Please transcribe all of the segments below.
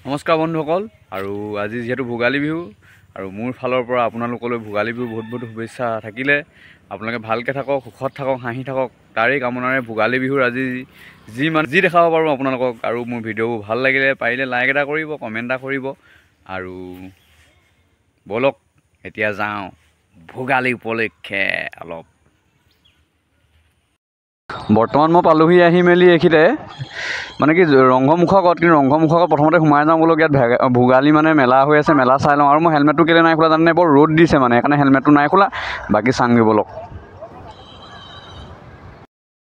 নমস্কাৰ বন্ধুসকল আৰু আজি যেহেতু ভোগালী বিহু আৰু মোৰ ফালৰ পৰা আপোনালোকলৈ ভোগালী বিহু বহুত বহুত শুভেচ্ছা থাকিলে আপোনালোকে ভালকৈ থাকক সুখত থাকক হাঁহি থাকক তাৰেই কামনাৰে ভোগালী বিহুৰ আজি যি দেখাব পাৰোঁ আপোনালোকক আৰু মোৰ ভিডিঅ'বোৰ ভাল লাগিলে পাৰিলে লাইক এটা কৰিব কমেণ্ট এটা কৰিব আৰু বলক এতিয়া যাওঁ ভোগালী উপলক্ষে অলপ বৰ্তমান মই পালোহি আহি মেলি এইখিতে মানে কি ৰংঘৰমুখৰ আগত কিন্তু ৰংঘৰমুখৰ আগত প্ৰথমতে সোমাই যাওঁ বোলো ইয়াত ভোগালী মানে মেলা হৈ আছে মেলা চাই লওঁ আৰু মই হেলমেটটো কেলৈ নাই খোলা জানে বৰ ৰ'দ দিছে মানে সেইকাৰণে হেলমেটটো নাই খোলা বাকী চাংগৈ বলক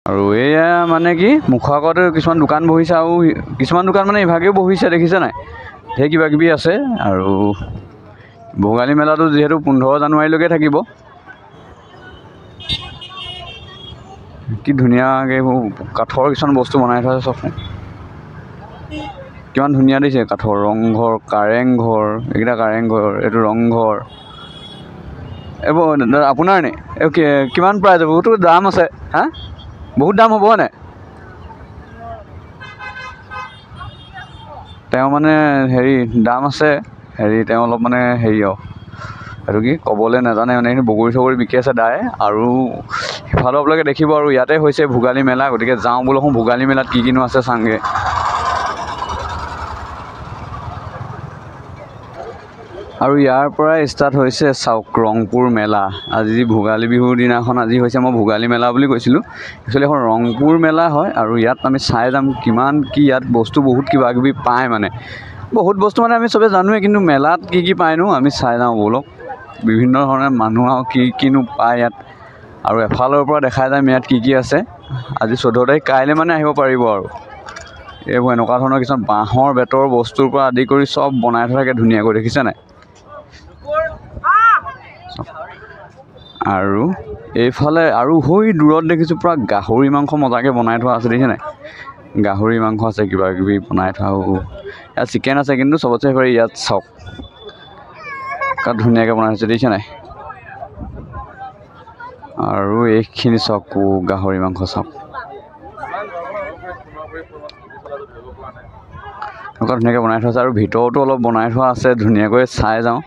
আৰু এয়া মানে কি মুখৰ আগতে কিছুমান দোকান বহিছে আৰু কিছুমান দোকান মানে ইভাগেও বহিছে দেখিছে নাই ধেৰ কিবা কিবি আছে আৰু ভোগালী মেলাটো যিহেতু 15 জানুৱাৰীলৈকে থাকিব কি ধুনীয়াকৈ এইবোৰ কাঠৰ কিছুমান বস্তু বনাই থোৱা আছে চব কিমান ধুনীয়া দিছে কাঠৰ ৰংঘৰ কাৰেংঘৰ এইকেইটা কাৰেংঘৰ এইটো ৰংঘৰ এইবোৰ আপোনাৰ নে এই কিমান প্ৰাইজ বহুতো দাম আছে হা বহুত দাম হ'ব নে তেওঁ মানে হেৰি দাম আছে হেৰি তেওঁ অলপ মানে হেৰি এইটো কি ক'বলৈ নাজানে মানে বগৰী চগৰী বিকি আছে দাই আৰু সিফালৰ আপোনালোকে দেখিব আৰু ইয়াতে হৈছে ভোগালী মেলা গতিকে যাওঁ বোলো ভোগালী মেলাত কি কিনো আছে চাংগে আৰু ইয়াৰ পৰাই ষ্টাৰ্ট হৈছে চাওক ৰংপুৰ মেলা আজি ভোগালী বিহুৰ দিনাখন আজি হৈছে মই ভোগালী মেলা বুলি কৈছিলোঁ একচুৱেলি এখন ৰংপুৰ মেলা হয় আৰু ইয়াত আমি চাই যাম কিমান কি ইয়াত বস্তু বহুত কিবা কিবি পায় মানে বহুত বস্তু মানে আমি চবে জানোৱে কিন্তু মেলাত কি কি পায়নো আমি চাই যাওঁ বোলক বিভিন্ন ধৰণে মানুহ আৰু কিনো পায় ইয়াত আৰু এফালৰ পৰা দেখাই যাম ইয়াত কি আছে আজি 14 তাৰিখ কাইলৈ মানে আহিব পাৰিব আৰু এইবোৰ এনেকুৱা ধৰণৰ কিছুমান বাঁহৰ বেতৰ বস্তুৰ পৰা আদি কৰি চব বনাই থোৱা থাকে ধুনীয়াকৈ দেখিছে নাই আৰু এইফালে আৰু হৈ দূৰত দেখিছোঁ পুৰা গাহৰি মাংস মজাকৈ বনাই থোৱা আছে দেখিছে নাই গাহৰি মাংস আছে কিবা কিবি বনাই থোৱা ইয়াত চিকেন আছে কিন্তু চবতছে হেৰি ইয়াত চাওক ধুনীয়াকৈ বনাই থৈছে দেখিছে নাই আৰু এইখিনি চাওক গাহৰি মাংস চাওক এনেকুৱা ধুনীয়াকৈ বনাই থোৱা আছে আৰু ভিতৰতো অলপ বনাই থোৱা আছে ধুনীয়াকৈ চাই যাওঁ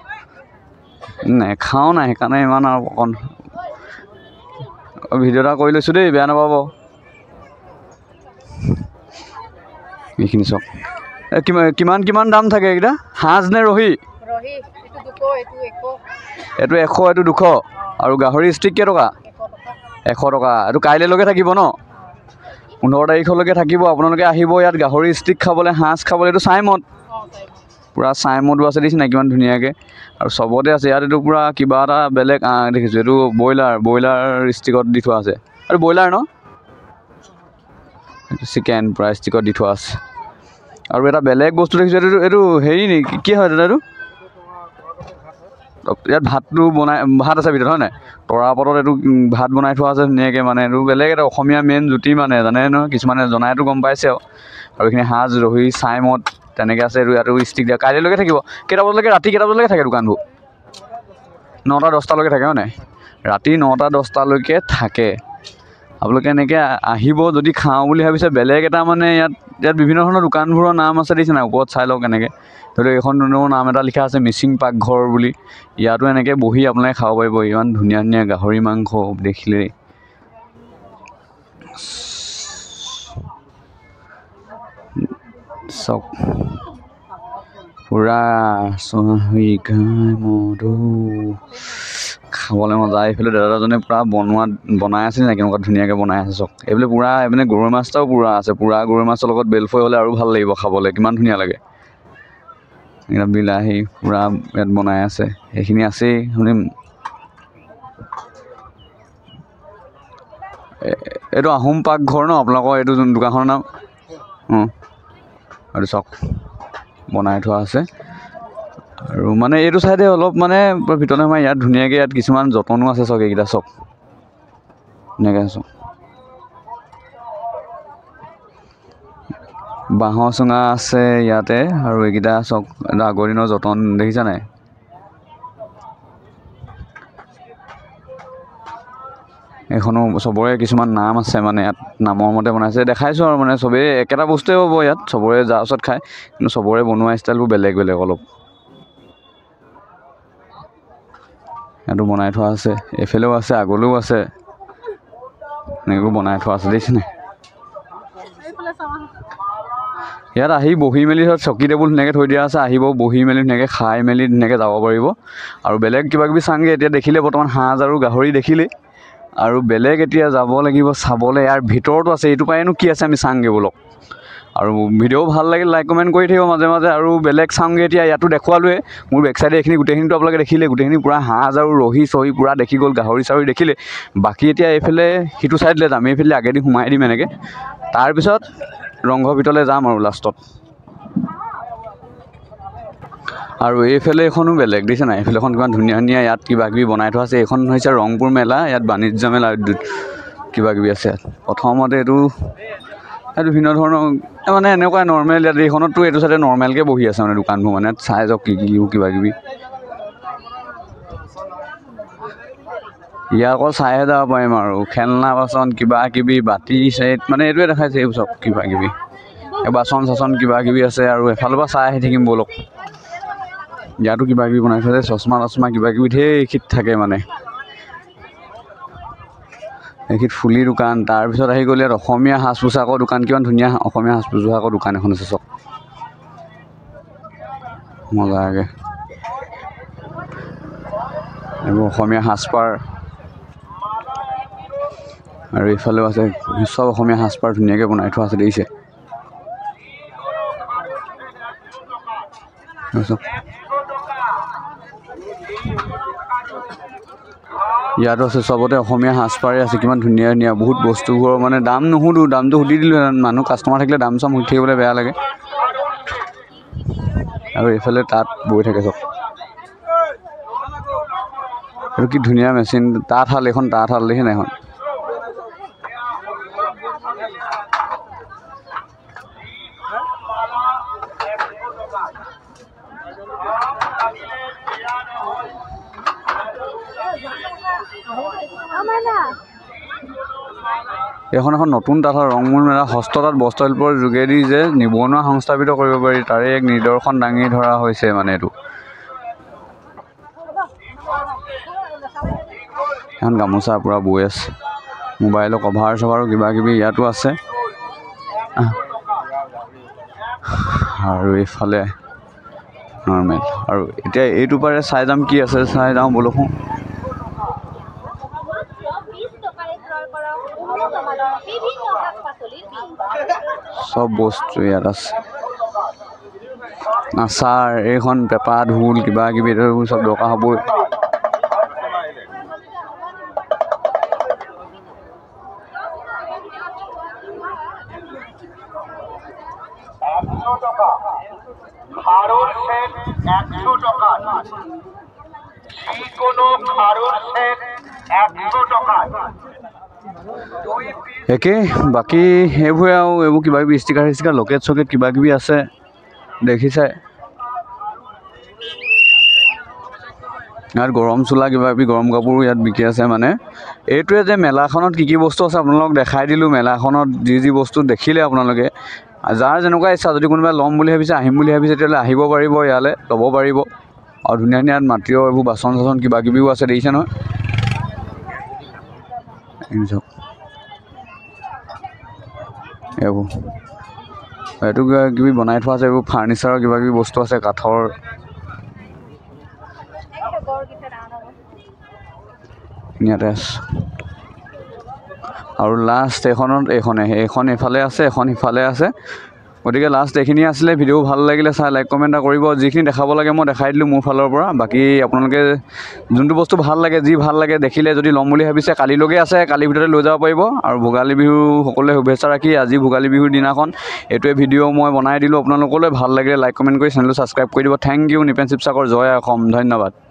নেখাওঁ নাই সেইকাৰণে ইমান আৰু অকণ ভিডিঅ' এটা কৰি লৈছোঁ দেই বেয়া নাপাব এইখিনি চাওক কিমান কিমান দাম থাকে এইকেইটা সাঁজ নে ৰহি এইটো 100 এইটো 200 আৰু গাহৰি ষ্টিক কেইটকা 100 টকা এইটো কাইলৈলৈকে থাকিব ন 15 তাৰিখলৈকে থাকিব আপোনালোকে আহিব ইয়াত গাহৰি ষ্টিক খাবলৈ সাঁজ খাবলৈ এইটো চাইমদ পূৰা চাইমদো আছে দেখিছে নাই কিমান ধুনীয়াকৈ আৰু চবতে আছে ইয়াত এইটো পূৰা কিবা এটা বেলেগ দেখিছোঁ এইটো ব্ৰইলাৰ ষ্টিকত দি থোৱা আছে আৰু ব্ৰইলাৰ ন চিকেন পূৰা ষ্টিকত দি থোৱা আছে আৰু এটা বেলেগ বস্তু দেখিছোঁ এইটো হেৰি নেকি কি হয় দাদা এইটো ইয়াত ভাতটো বনাই ভাত আছে ভিতৰত হয় নাই তৰাপতত এইটো ভাত বনাই থোৱা আছে ধুনীয়াকৈ মানে এইটো বেলেগ এটা অসমীয়া মেইন জুতি মানে জানে নহয় কিছুমানে জনাইতো গম পাইছে আৰু এইখিনি সাঁজ ৰহি চাইমদ তেনেকৈ আছে আৰু ইয়াতো ষ্টিক দিয়া কাইলৈলৈকে থাকিব কেইটা বজালৈকে ৰাতি কেইটা বজালৈকে থাকে দোকানবোৰ 9টা 10টালৈকে থাকে হয় নাই ৰাতি 9টা 10টালৈকে থাকে আপোনালোকে এনেকৈ আহিব যদি খাওঁ বুলি ভাবিছে বেলেগ এটা মানে ইয়াত বিভিন্ন ধৰণৰ দোকানবোৰৰ নাম আছে দেখিছে নাই ওপৰত চাই লওক এনেকৈ ধৰি লওক এইখন নাম এটা লিখা আছে মিচিং পাকঘৰ বুলি ইয়াতো এনেকৈ বহি আপোনালোকে খাব পাৰিব ইমান ধুনীয়া ধুনীয়া গাহৰি মাংস দেখিলেই চাওক পূৰা চহি ঘাই মধু খাবলৈ মজা এইফালে দাদাজনে পূৰা বনাই আছে নে কেনেকুৱা ধুনীয়াকৈ বনাই আছে চাওক এইফালে পূৰা এইপিনে গৰৈ মাছটাও পূৰা আছে পূৰা গৰৈ মাছৰ লগত বেলফৈ হ'লে আৰু ভাল লাগিব খাবলৈ কিমান ধুনীয়া লাগে এইবিলাক বিলাহী পূৰা ইয়াত বনাই আছে সেইখিনি আছেই শুনিম এইটো আহোম পাকঘৰ ন আপোনালোকৰ এইটো যোন দোকানখনৰ নাম এইটো চাওক বনাই থোৱা আছে আৰু মানে এইটো চাইডে অলপ মানে ভিতৰলৈ সোমাই ইয়াত ধুনীয়াকৈ ইয়াত কিছুমান যতনো আছে চাওক এইকেইটা চাওক ধুনীয়াকৈ চাওক বাঁহৰ চুঙা আছে ইয়াতে আৰু এইকেইটা চাওক আগৰ দিনৰ যতন দেখিছা নাই এখনো চবৰে কিছুমান নাম আছে মানে ইয়াত নামৰ মতে বনাইছে দেখাইছোঁ আৰু মানে চবেই একেটা বস্তুৱে হ'ব ইয়াত চবৰে যাৰ ওচৰত খায় কিন্তু চবৰে বনোৱা ষ্টাইলবোৰ বেলেগ বেলেগ অলপ ইয়াতো বনাই থোৱা আছে এইফালেও আছে আগলৈও আছে এনেকৈ বনাই থোৱা আছে দেখিছেনে ইয়াত আহি বহি মেলি চকী টেবুল ধুনীয়াকৈ থৈ দিয়া আছে আহিব বহি মেলি ধুনীয়াকৈ খাই মেলি ধুনীয়াকৈ যাব পাৰিব আৰু বেলেগ কিবা কিবি চাংগে এতিয়া দেখিলে বৰ্তমান সাজ আৰু গাহৰি দেখিলে আৰু বেলেগ এতিয়া যাব লাগিব চাবলৈ ইয়াৰ ভিতৰতো আছে এইটো পায়েনো কি আছে আমি চাংগে বলক আৰু ভিডিঅ' ভাল লাগিল লাইক কমেণ্ট কৰি থাকিব মাজে মাজে আৰু বেলেগ চাংগে এতিয়া ইয়াতো দেখুৱালোৱে মোৰ বেক চাইডে এইখিনি গোটেইখিনিতো আপোনালোকে দেখিলে গোটেইখিনি পূৰা সাজ আৰু ৰহি চহি পূৰা দেখি গ'ল গাহৰি চাহৰি দেখিলে বাকী এতিয়া এইফালে সিটো চাইডলৈ যাম এইফালে আগেদি সোমাই দিম এনেকৈ তাৰপিছত ৰংঘৰ ভিতৰলৈ যাম আৰু লাষ্টত আৰু এইফালে এখনো বেলেগ দেখিছে নাই এইফালেখন কিমান ধুনীয়া ধুনীয়া ইয়াত কিবা কিবি বনাই থোৱা আছে এইখন হৈছে ৰংপুৰ মেলা ইয়াত বাণিজ্য মেলা কিবা কিবি আছে প্ৰথমতে এইটো বিভিন্ন ধৰণৰ মানে এনেকুৱা নৰ্মেল ইয়াত এইখনততো এইটো চাইডে নৰ্মেলকৈ বহি আছে মানে দোকানবোৰ মানে চাই যাওক কি কিবা কিবি ইয়াৰ অকল চাইহে যাব পাৰিম আৰু খেলনা বাচন কিবা কিবি বাতি চেট মানে এইটোৱে দেখাইছে এইবোৰ চব কিবা কিবি বাচন চাচন কিবা কিবি আছে আৰু এফালৰ পৰা চাই আহি থাকিম বলক ইয়াতো কিবা কিবি বনাই থৈছে চশমা তচমা কিবা কিবি ঢেৰ এইখিত থাকে মানে এইখিত ফুলি দোকান তাৰপিছত আহি গ'ল ইয়াত অসমীয়া সাজ পোছাকৰ দোকান কিমান ধুনীয়া অসমীয়া সাজ পোছাকৰ দোকান এখন আছে চব মজাকৈ এইবোৰ অসমীয়া সাজপাৰ আৰু এইফালেও আছে চব অসমীয়া সাজপাৰ ধুনীয়াকৈ বনাই থোৱা আছে দেখিছে ইয়াতো আছে চবতে অসমীয়া সাজপাৰেই আছে কিমান ধুনীয়া ধুনীয়া বহুত বস্তুবোৰৰ মানে দাম নুসুধোঁ দামটো সুধি দিলোঁ মানুহ কাষ্টমাৰ থাকিলে দাম চাম সুধি থাকিবলৈ বেয়া লাগে আৰু এইফালে তাত বৈ থাকে চব এইটো কি ধুনীয়া মেচিন তাঁতশাল এইখন তাঁতশাল দেখি নাই এখন এখন এখন নতুন তাঁতশাল ৰংমূল মেলা হস্ততাঁত বস্ত্ৰশিল্পৰ যোগেদি যে নিবনুৱা সংস্থাপিত কৰিব পাৰি তাৰে এক নিদৰ্শন দাঙি ধৰা হৈছে মানে এইটো এখন গামোচা পূৰা বৈ আছে মোবাইলৰ কভাৰ চভাৰো কিবা কিবি ইয়াতো আছে আৰু এইফালে নৰ্মেল আৰু এতিয়া এইটো পাৰে চাই যাম কি আছে চাই যাওঁ বলকোঁ সব বস্তু ইয়াত আছে আচাৰ এইখন পেপা ঢোল কিবা কিবি চব দৰকাৰ হ'বই একে বাকী সেইবোৰে আৰু এইবোৰ কিবা কিবি ষ্টিকাৰ চিষ্টিকাৰ লকেট চকেট কিবা কিবি আছে দেখিছে ইয়াত গৰম চোলা কিবা কিবি গৰম কাপোৰ ইয়াত বিকি আছে মানে এইটোৱে যে মেলাখনত কি কি বস্তু আছে আপোনালোকক দেখাই দিলোঁ মেলাখনত যি যি বস্তু দেখিলে আপোনালোকে যাৰ যেনেকুৱা ইচ্ছা যদি কোনোবাই ল'ম বুলি ভাবিছে আহিম বুলি ভাবিছে তেতিয়াহ'লে আহিব পাৰিব ইয়ালৈ ল'ব পাৰিব আৰু ধুনীয়া ধুনীয়া মাটিৰ এইবোৰ বাচন চাচন কিবা কিবিও আছে দেখিছে নহয় এইবোৰ এইটো কিবা কিবি বনাই থোৱা আছে এইবোৰ ফাৰ্নিচাৰৰ কিবা কিবি বস্তু আছে কাঠৰ ইয়াতে আছে আৰু লাষ্ট এইখন এইফালে আছে এখন সিফালে আছে গতিকে লাষ্ট এইখিনি আছিলে ভিডিঅ' ভাল লাগিলে চাই লাইক কমেণ্ট এটা কৰিব যিখিনি দেখাব লাগে মই দেখাই দিলোঁ মোৰ ফালৰ পৰা বাকী আপোনালোকে যোনটো বস্তু ভাল লাগে যি ভাল লাগে দেখিলে যদি ল'ম বুলি ভাবিছে কালিলৈকে আছে কালিৰ ভিতৰতে লৈ যাব পাৰিব আৰু ভোগালী বিহু সকলোৱে শুভেচ্ছা ৰাখি আজি ভোগালী বিহুৰ দিনাখন এইটোৱে ভিডিঅ' মই বনাই দিলোঁ আপোনালোকলৈ ভাল লাগিলে লাইক কমেণ্ট কৰি চেনেলটো ছাবস্ক্ৰাইব কৰি দিব থেংক ইউ নিপেন শিৱসাগৰ জয় অসম ধন্যবাদ